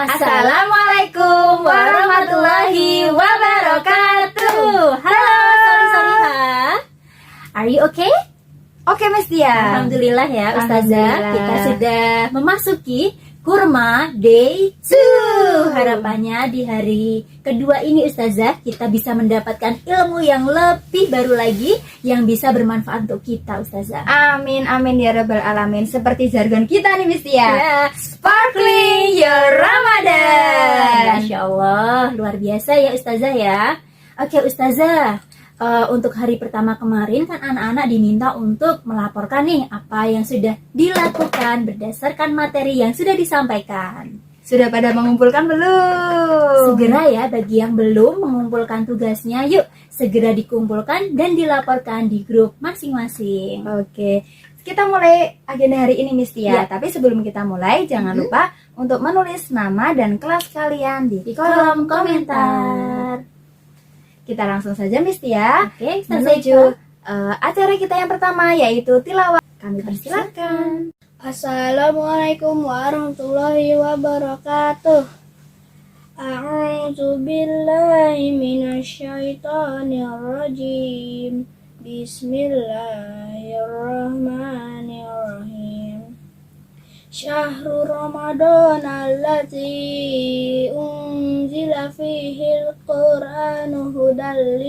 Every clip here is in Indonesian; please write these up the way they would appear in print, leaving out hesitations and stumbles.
Assalamualaikum warahmatullahi wabarakatuh. Halo Sorry. Are you okay? Oke Miss Tia. Alhamdulillah ya Ustazah. Alhamdulillah. Kita sudah memasuki Kurma Day 2. Harapannya di hari kedua ini Ustazah kita bisa mendapatkan ilmu yang lebih baru lagi yang bisa bermanfaat untuk kita Ustazah. Amin ya rabbal alamin. Seperti jargon kita nih Miss Tia. Ya. Sparkling your Ramadan. Masya Allah, luar biasa ya Ustazah ya. Oke Ustazah, untuk hari pertama kemarin kan anak-anak diminta untuk melaporkan nih apa yang sudah dilakukan berdasarkan materi yang sudah disampaikan. Sudah pada mengumpulkan belum? Segera ya bagi yang belum mengumpulkan tugasnya, yuk segera dikumpulkan dan dilaporkan di grup masing-masing. Oke. Kita mulai agenda hari ini Miss Tia. Ya. Tapi sebelum kita mulai jangan lupa untuk menulis nama dan kelas kalian di kolom komentar. Kita langsung saja Miss Tia Oke, menuju acara kita yang pertama yaitu tilawah. Kami persilakan. Assalamualaikum warahmatullahi wabarakatuh. A'udzu billahi minasyaitonir rajim. Bismillahirrahmanirrahim. Syahrul Ramadan allati unzila fihi al-Qur'anu hudal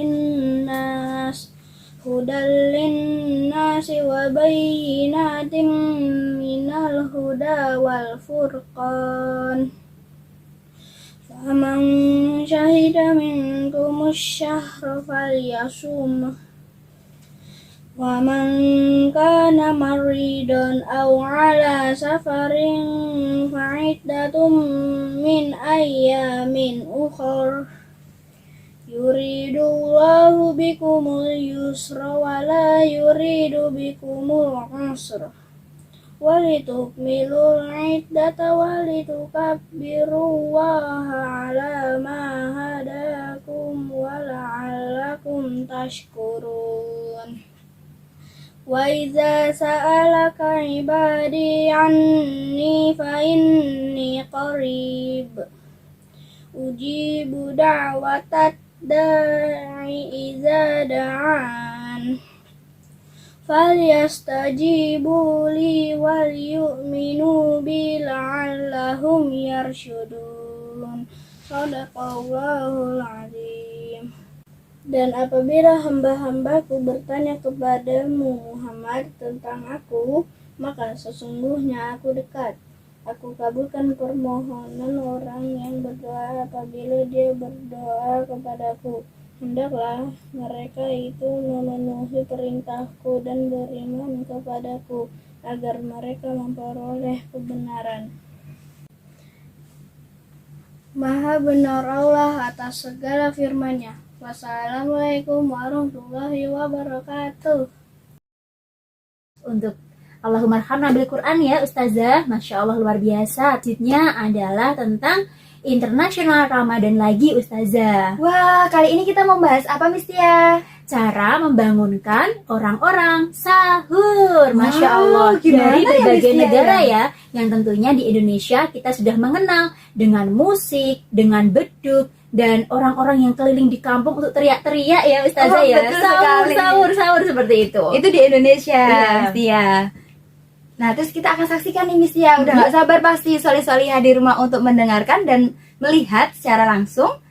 linnasi wa bayyinatin minal huda wal furqan. Faman syahida minkumus syahra falyasumhu wa man kana maridan aw ala safarin fa'iddatum min ayyamin ukhra. Yuridullahu bikumul yusra wa la yuridu bikumul usra walitukmilul iddata walitukabbirullaha ala ma hadakum wa la'allakum tashkurun. Wa idza sa'alaka ibadi anni fa inni qarib ujibu da'watat da'i iza da'an falyastajibu li wal yu'minu bi la'allahum yarshudun. Shadaqallahul azim. Dan apabila hamba-hambaku bertanya kepadamu Muhammad tentang aku, maka sesungguhnya aku dekat. Aku kabulkan permohonan orang yang berdoa apabila dia berdoa kepadaku. Hendaklah mereka itu memenuhi perintahku dan beriman kepadaku agar mereka memperoleh kebenaran. Maha benar Allah atas segala firman-Nya. Wassalamualaikum warahmatullahi wabarakatuh. Untuk Allahumma arhamna bil Quran ya Ustazah. Masya Allah luar biasa. Selanjutnya adalah tentang International Ramadan lagi Ustazah. Wah, kali ini kita membahas apa Miss Tia? Cara membangunkan orang-orang sahur. Masya Wow, Allah. gimana Dari ya, berbagai Miss Tia, negara ya. Yang tentunya di Indonesia kita sudah mengenal dengan musik, dengan beduk, dan orang-orang yang keliling di kampung untuk teriak-teriak ya Ustazah ya. Betul sekali. Sahur seperti itu. Itu di Indonesia Iya. Miss Tia. Nah, terus kita akan saksikan nih Miss Tia. Udah gak sabar pasti soli-soliha di rumah untuk mendengarkan dan melihat secara langsung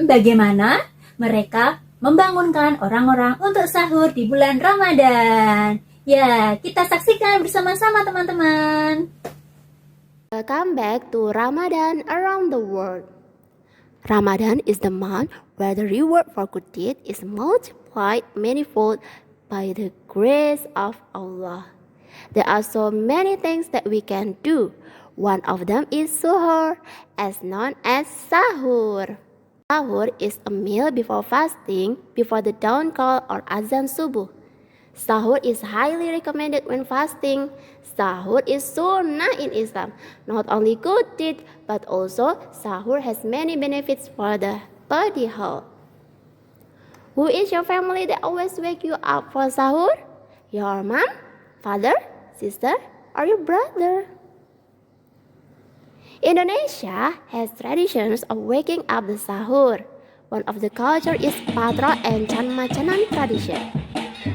Bagaimana mereka membangunkan orang-orang untuk sahur di bulan Ramadan. Ya, kita saksikan bersama-sama teman-teman. Welcome back to Ramadan around the world. Ramadan is the month where the reward for good deed is multiplied manifold by the grace of Allah. There are so many things that we can do. One of them is suhoor, as known as sahur. Sahur is a meal before fasting, before the dawn call or azan subuh. Sahur is highly recommended when fasting. Sahur is sunnah in Islam. Not only good deed, but also sahur has many benefits for the body health. Who is your family that always wake you up for sahur? Your mom, father, sister, or your brother? Indonesia has traditions of waking up the sahur. One of the culture is Patro and Chan Macanan tradition.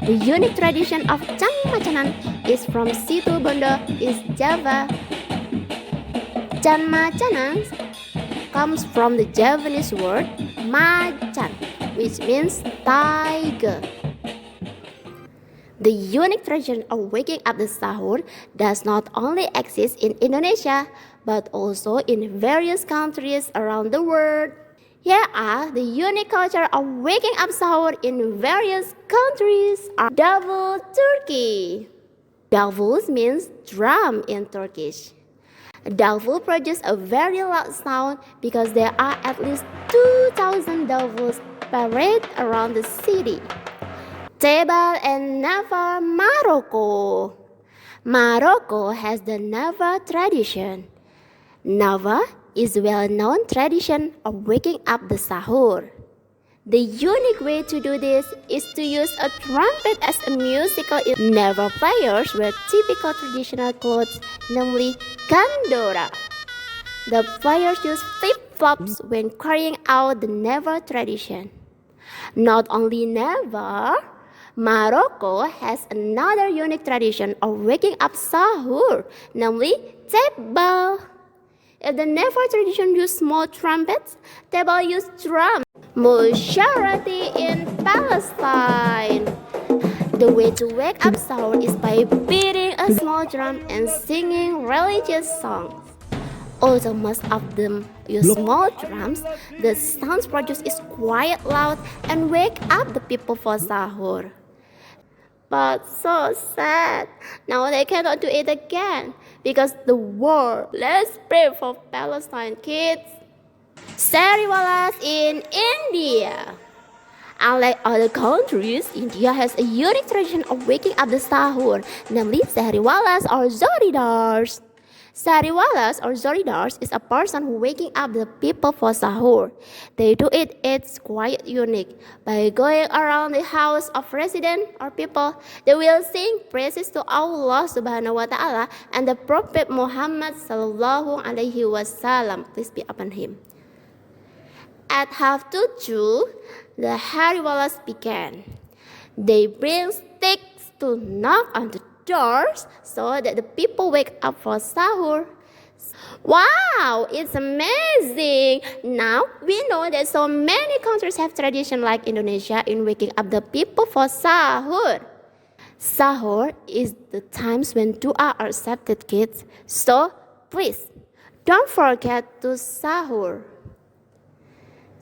The unique tradition of Chan Macanan is from Situ Bondo, East Java. Chan Macanan comes from the Javanese word macan, which means tiger. The unique tradition of waking up the sahur does not only exist in Indonesia, but also in various countries around the world. Here are the unique culture of waking up sahur in various countries. Davul Turkey. Davul means drum in Turkish. Davul produce a very loud sound because there are at least 2,000 davuls parade around the city. Tebal and Navar, Morocco. Morocco has the Navar tradition. Navar is a well-known tradition of waking up the sahur. The unique way to do this is to use a trumpet as a musical instrument. Navar players wear typical traditional clothes, namely kandora. The players use flip-flops when carrying out the Navar tradition. Not only Navar, Morocco has another unique tradition of waking up sahur, namely tebal. If the Navar tradition use small trumpets, tebal use drums. Musharati in Palestine. The way to wake up sahur is by beating a small drum and singing religious songs. Although most of them use small drums, the sounds produced is quite loud and wake up the people for sahur. But so sad, now they cannot do it again because the war. Let's pray for Palestine kids. Sariwalas in India. Unlike other countries, India has a unique tradition of waking up the sahur, namely Sariwalas or Zoridars. Sariwalas or Zoridars is a person who waking up the people for sahur. They do it's quite unique. By going around the house of resident or people, they will sing praises to Allah subhanahu wa ta'ala and the Prophet Muhammad sallallahu alaihi wasallam, peace be upon him. At 1:30, the Hariwalas began. They bring sticks to knock on the doors so that the people wake up for sahur. Wow, it's amazing! Now we know that so many countries have tradition like Indonesia in waking up the people for sahur. Sahur is the times when dua are accepted, kids. So please don't forget to sahur.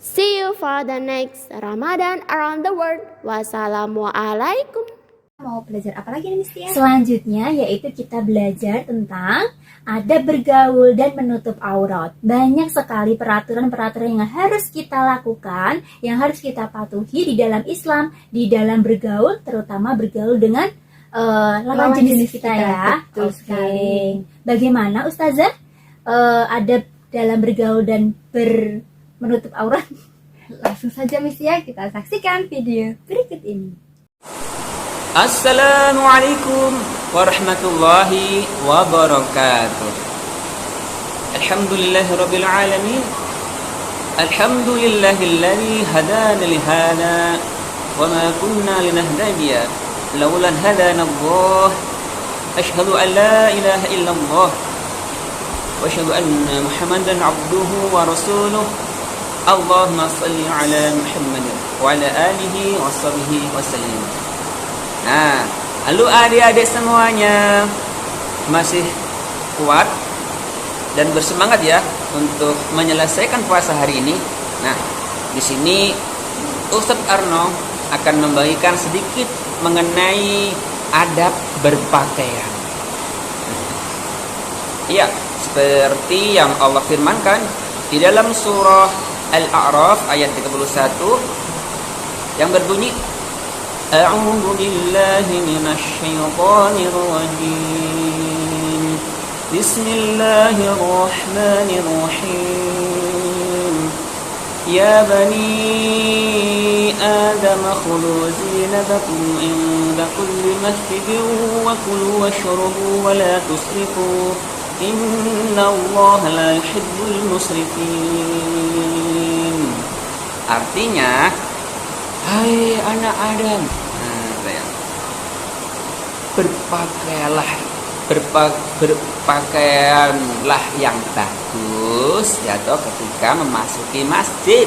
See you for the next Ramadan around the world. Wassalamualaikum. Mau belajar apa lagi nih Miss Tia? Selanjutnya yaitu kita belajar tentang adab bergaul dan menutup aurat. Banyak sekali peraturan-peraturan yang harus kita lakukan, yang harus kita patuhi di dalam Islam, di dalam bergaul, terutama bergaul dengan lawan jenis kita ya. Betul sekali. Bagaimana Ustazah adab dalam bergaul dan menutup aurat? Langsung saja Miss Tia, kita saksikan video berikut ini. Assalamualaikum warahmatullahi wabarakatuh. Alhamdulillahirabbil alamin. Alhamdulillahilladzi hadana li hada wa ma kunna linahtadiya laula an hadana Allah. Asyhadu an la ilaha illallah wa asyhadu anna Muhammadan abduhu wa rasuluh. Allahumma shalli ala Muhammad wa ala alihi wa sahbihi wa sallim. Nah, lalu adik-adik semuanya masih kuat dan bersemangat ya untuk menyelesaikan puasa hari ini. Nah, di sini Ustadz Arno akan membagikan sedikit mengenai adab berpakaian. Iya, seperti yang Allah firmankan di dalam surah Al-A'raf ayat 31 yang berbunyi A'udzu billahi minasy syaithanir rajim. Bismillahirrahmanirrahim. Ya bani Adam khudhu zinatakum inda kulli masjidin wa kulu washrabu wa la tusrifu innallaha la yuhibbul musrifin. Artinya, hai anak Adam, berpakaianlah yang bagus yaitu ketika memasuki masjid,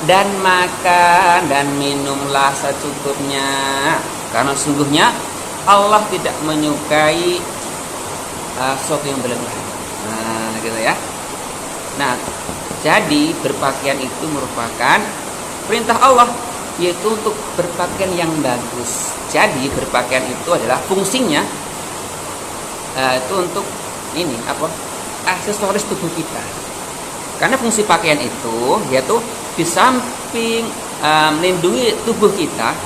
dan makan dan minumlah secukupnya, karena sungguhnya Allah tidak menyukai sesuatu yang berlebihan. Nah, gitu ya. Nah, jadi berpakaian itu merupakan perintah Allah, yaitu untuk berpakaian yang bagus. Jadi berpakaian itu adalah fungsinya itu untuk ini aksesoris tubuh kita. Karena fungsi pakaian itu yaitu di samping melindungi tubuh kita,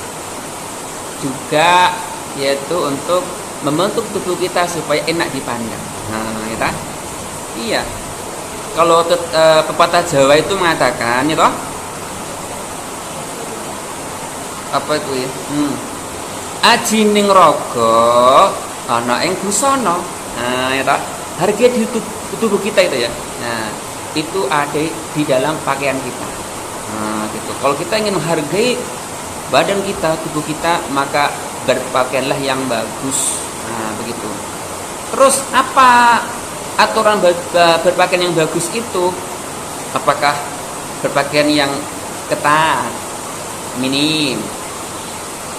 juga yaitu untuk membentuk tubuh kita supaya enak dipandang. Nah, kita iya. Kalau pepatah Jawa itu mengatakan, ya toh, apa itu ya? Aji ning raga ana ing busana. Nah, ya toh, harga di tubuh kita itu ya. Nah, itu ada di dalam pakaian kita. Nah, gitu. Kalau kita ingin menghargai badan kita, tubuh kita, maka berpakaianlah yang bagus. Nah, begitu. Terus apa aturan berpakaian yang bagus itu? Apakah berpakaian yang ketat, minim,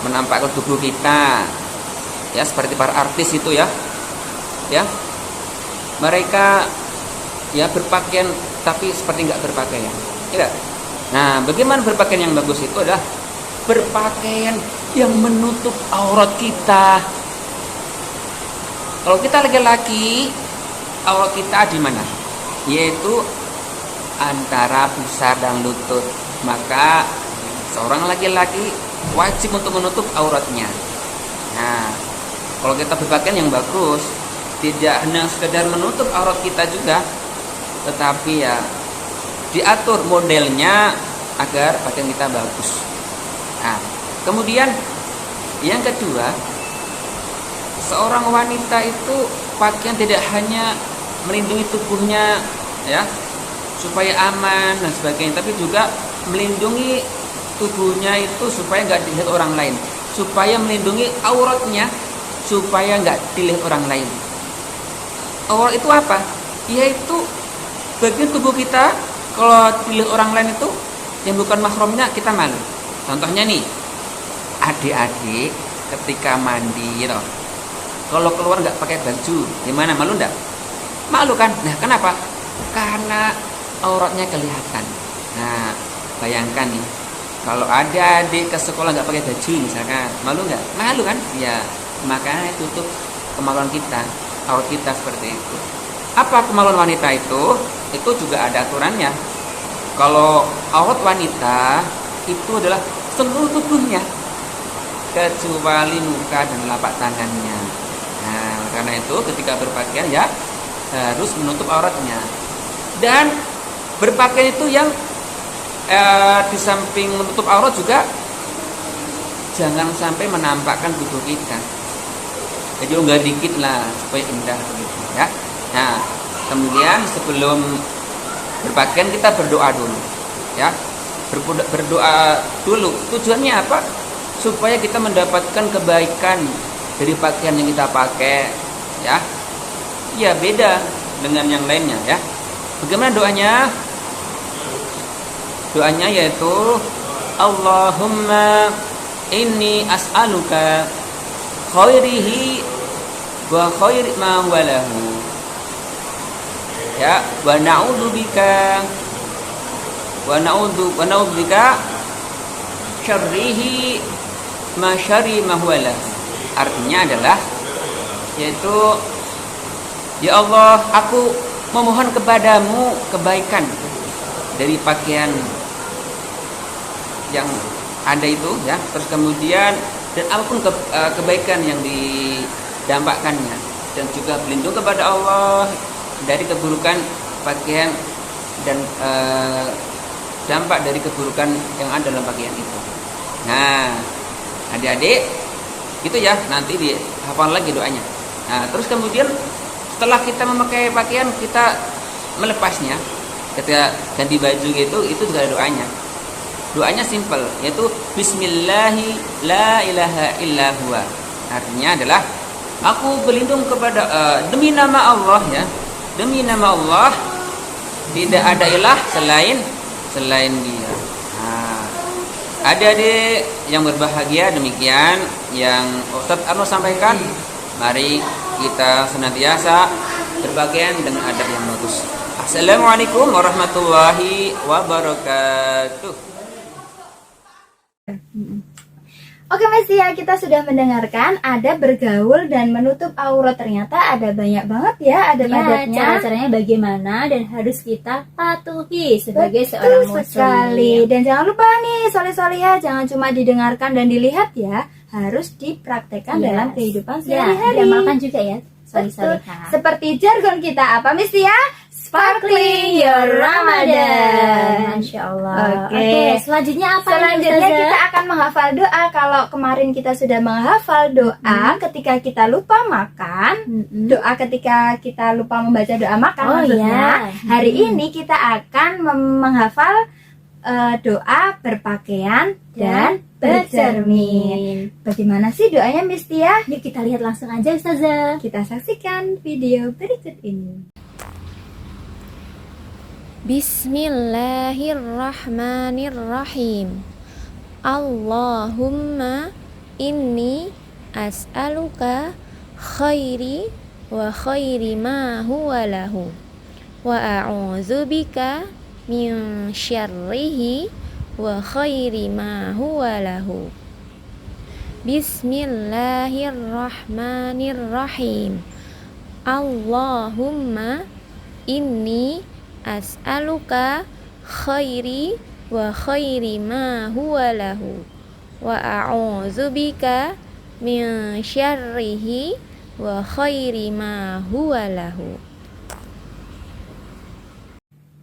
menampakkan tubuh kita, ya seperti para artis itu ya, mereka ya berpakaian tapi seperti nggak berpakaian, ya. Nah, bagaimana berpakaian yang bagus itu adalah berpakaian yang menutup aurat kita. Kalau kita laki-laki, aurat kita di mana? Yaitu antara pusar dan lutut. Maka seorang laki-laki wajib untuk menutup auratnya. Nah, kalau kita berpakaian yang bagus, tidak hanya sekedar menutup aurat kita juga, tetapi ya diatur modelnya agar pakaian kita bagus. Nah, kemudian yang kedua, seorang wanita itu pakaian tidak hanya melindungi tubuhnya ya supaya aman dan sebagainya, tapi juga melindungi tubuhnya itu supaya nggak dilihat orang lain, supaya melindungi auratnya supaya nggak dilihat orang lain. Aurat itu apa? Yaitu bagian tubuh kita kalau dilihat orang lain itu yang bukan mahramnya kita malu. Contohnya nih, adik-adik ketika mandi gitu, kalau keluar nggak pakai baju, gimana, malu nggak? Malu kan? Nah, kenapa? Karena auratnya kelihatan. Nah, bayangkan nih, kalau ada adik ke sekolah nggak pakai baju misalkan, malu nggak? Malu kan? Ya, makanya tutup kemaluan kita, aurat kita seperti itu. Apa kemaluan wanita itu? Itu juga ada aturannya. Kalau aurat wanita itu adalah seluruh tubuhnya kecuali muka dan telapak tangannya. Nah, karena itu ketika berpakaian ya harus menutup auratnya. Dan berpakaian itu yang di samping menutup aurat juga jangan sampai menampakkan tubuh kita. Jadi unggah dikit lah supaya indah begitu ya. Nah, kemudian sebelum berpakaian kita berdoa dulu ya. Berdoa dulu. Tujuannya apa? Supaya kita mendapatkan kebaikan dari pakaian yang kita pakai ya. Ya, beda dengan yang lainnya ya. Bagaimana doanya? Doanya yaitu Allahumma inni as'aluka khairihi wa khairi ma walahu ya, wa na'udzubika syarrihi ma syarri ma walahu. Artinya adalah yaitu, ya Allah, aku memohon kepadamu kebaikan dari pakaian yang ada itu ya, terus kemudian dan apapun kebaikan yang didampakkannya, dan juga berlindung kepada Allah dari keburukan pakaian dan dampak dari keburukan yang ada dalam pakaian itu. Nah, adik-adik itu ya, nanti dihafal lagi doanya. Nah, terus kemudian setelah kita memakai pakaian, kita melepasnya, ketika ganti baju gitu, itu juga ada doanya. Doanya simple, yaitu Bismillahi la ilaha illa huwa. Artinya adalah aku berlindung kepada demi nama Allah, ya, demi nama Allah tidak ada ilah selain Dia. Nah, adik-adik yang berbahagia, demikian yang Ustadz Arno sampaikan. Mari kita senantiasa berpakaian dengan adab yang bagus. Assalamualaikum warahmatullahi wabarakatuh. Oke Mas Tia, kita sudah mendengarkan ada bergaul dan menutup aurat. Ternyata ada banyak banget ya adab-adabnya. Cara-caranya bagaimana dan harus kita patuhi sebagai Betul seorang muslim. sekali. Dan jangan lupa nih soleh-solehah, jangan cuma didengarkan dan dilihat ya, harus dipraktekkan Yes. dalam kehidupan Ya, sehari-hari. diamalkan juga ya, Betul. soleh-solehah. Seperti jargon kita apa Miss Tia? Sparkling your Ramadan. Masya Allah. Oke. Selanjutnya apa? Selanjutnya Ustazah? kita akan menghafal doa. Kalau kemarin kita sudah menghafal doa ketika kita lupa makan, Mm-mm. doa ketika kita lupa membaca doa makan Oh, maksudnya. iya. Hari ini kita akan menghafal doa berpakaian dan bercermin. Bagaimana sih doanya Miss Tia? Yuk kita lihat langsung aja Ustazah. Kita saksikan video berikut ini. Bismillahirrahmanirrahim. Allahumma inni as'aluka khairi wa khairi ma huwa lahu wa a'udzubika min syarrihi wa khairi ma huwa lahu. Bismillahirrahmanirrahim. Allahumma inni as'aluka khairi wa khairi ma huwa lahu wa a'udzubika min syarrihi wa khairi ma huwa lahu.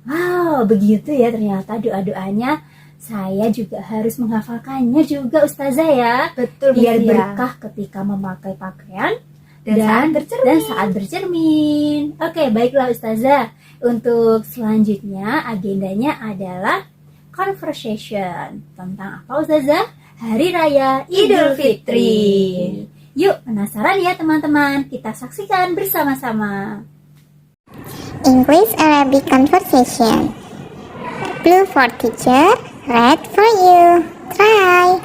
Wow, begitu ya ternyata doa-doanya. Saya juga harus menghafalkannya juga Ustazah ya. Betul Biar Miss Tia. berkah ketika memakai pakaian Dan saat bercermin. Oke, baiklah Ustazah. Untuk selanjutnya agendanya adalah conversation. Tentang apa Ustazah? Hari Raya Idul Fitri. Yuk, penasaran ya teman-teman? Kita saksikan bersama-sama. English Arabic conversation. Blue for teacher, red for you. Try.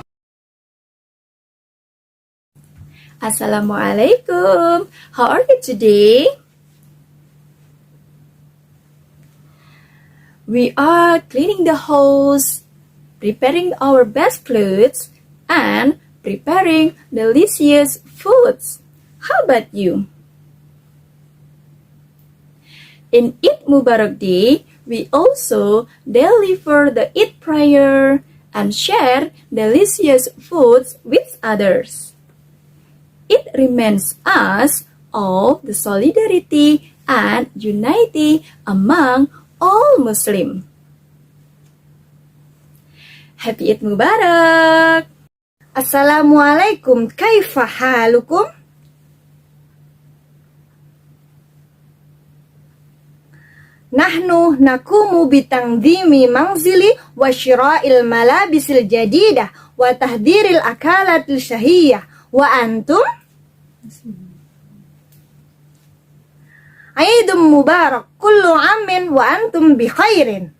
Assalamualaikum. How are you today? We are cleaning the house, preparing our best clothes, and preparing delicious foods. How about you? In Eid Mubarak Day, we also deliver the Eid prayer and share delicious foods with others. It reminds us of the solidarity and unity among all Muslim. Happy Eid Mubarak. Assalamualaikum, kaifa halukum? Nahnu nakumu bitangdhimi manzili wa syira'il malabisil jadidah wa tahdhiril akalatil syahiyah wa antum Aidum mubarak kullu amin wa antum bi khairin.